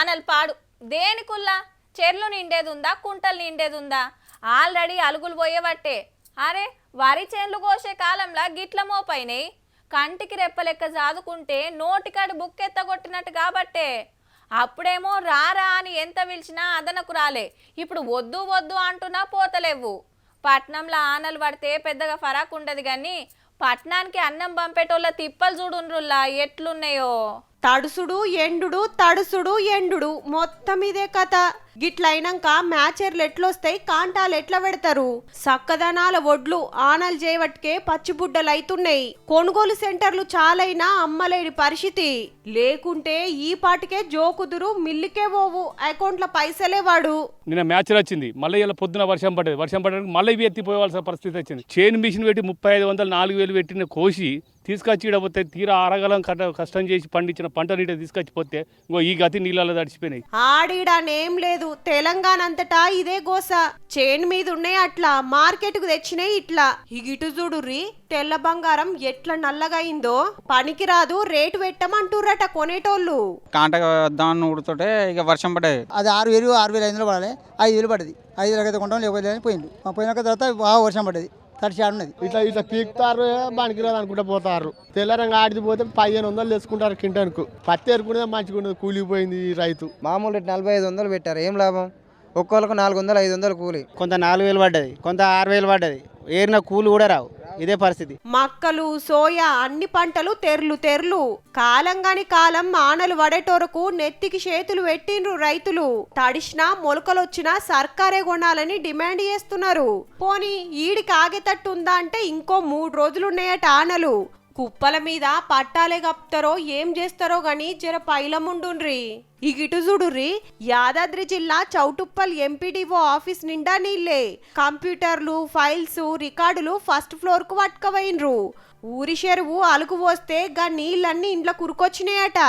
ఆనలు పాడు దేనికుల్లా చెర్లు నిండేది ఉందా కుంటలు నిండేది ఉందా ఆల్రెడీ అలుగులు పోయేవట్టే అరే వరి చేన్లు కోసే కాలంలో గిట్ల మోపైనాయి కంటికి రెప్పలెక్క చాదుకుంటే నోటికాడి బుక్ ఎత్తగొట్టినట్టు కాబట్టే అప్పుడేమో రారా అని ఎంత పిలిచినా అదనకు రాలే ఇప్పుడు వద్దు వద్దు అంటున్నా పోతలేవు పట్నంలో ఆనలు పడితే పెద్దగా ఫరాక్ ఉండదు కానీ పట్నానికి అన్నం పంపేటోళ్ళ తిప్పలు చూడుండ్రుల్లా ఎట్లున్నాయో తడుసుడు ఎండుడు తడుసుడు ఎండుడు మొత్తం ఇదే కథ గిట్లయినాక మ్యాచర్లు ఎట్లొస్తాయి కాంటాలు ఎట్లా పెడతారు సక్కదనాల ఒడ్లు ఆనలు చేయవట్కే పచ్చిబుడ్డలు అవుతున్నాయి కొనుగోలు సెంటర్లు చాలైనా అమ్మలేని పరిస్థితి లేకుంటే ఈ పాటికే జోకుదురు మిల్లికే పోవు అకౌంట్ల పైసలే వాడు నిన్న మ్యాచ్ వచ్చింది మళ్ళీ ఇలా పొద్దున వర్షం పడడానికి మళ్ళీ ఇవి ఎత్తిపోవాల్సిన పరిస్థితి వచ్చింది చైన్ మిషన్ పెట్టి 3500 4000 పెట్టిన కోసి తీసుకొచ్చి ఇడపోతే తీరా ఆరగలం కష్టం చేసి పండించిన పంట నీట తీసుకొచ్చిపోతే ఇంకో ఈ గతి నీళ్ళలో తడిచిపోయినాయి ఆడిడానేం లేదు తెలంగాణ అంతటా ఇదే గోస చైన్ మీద ఉన్నాయి అట్లా మార్కెట్ కు తెచ్చినాయి ఇట్లా ఇటు చూడుర్రి తెల్ల బంగారం ఎట్లా నల్లగైందో పనికి రాదు రేటు పెట్టమంటుర్రట కొనేటోళ్ళు కాంట వద్దామని ఊడుతుంటే ఇక వర్షం పడ్డది అది 6000 6500 పడాలి 5000 పడ్డది 5000 అయితే కొంటాం లేకపోతే పోయింది పోయినాక తర్వాత బాగా వర్షం పడ్డది తడిచి ఆడినది ఇట్లా పీకుతారు బానికి రాదు అనుకుంటా పోతారు తెల్లరంగా ఆడిది పోతే 1500 తెచ్చుకుంటారు కింటానికి పత్తి ఎరుకునేది మంచిగా ఉండదు కూలిపోయింది రైతు మామూలు 4500 పెట్టారు ఏం లాభం ఒక్కొక్కరికి 400 500 కూలి కొంత 4000 పడ్డది కొంత 6000 పడ్డది ఏరిన కూలి కూడా రావు ఇదే పరిస్థితి మక్కలు సోయా అన్ని పంటలు తెర్లు కాలంగాని కాలం ఆనలు వడేటోరకు నెత్తికి చేతులు పెట్టిండ్రు రైతులు తడిసినా మొలకలొచ్చినా సర్కారే కొనాలని డిమాండ్ చేస్తున్నారు పోనీ ఈడికి ఆగేటట్టు ఉందా అంటే ఇంకో 3 రోజులున్నాయట ఆనలు కుప్పల మీద పట్టాలే కప్తారో ఏం చేస్తారో గాని జర పైలముండుండ్రి ఇటు చూడుర్రి యాదాద్రి జిల్లా చౌటుప్పల్ ఎంపీడీఓ ఆఫీస్ నిండా నీళ్లే కంప్యూటర్లు ఫైల్స్ రికార్డులు ఫస్ట్ ఫ్లోర్ కు పట్టుకపోయినరు ఊరి చెరువు అలుగు పోస్తే గా నీళ్ళన్నీ ఇంట్లో కురుకొచ్చినాయట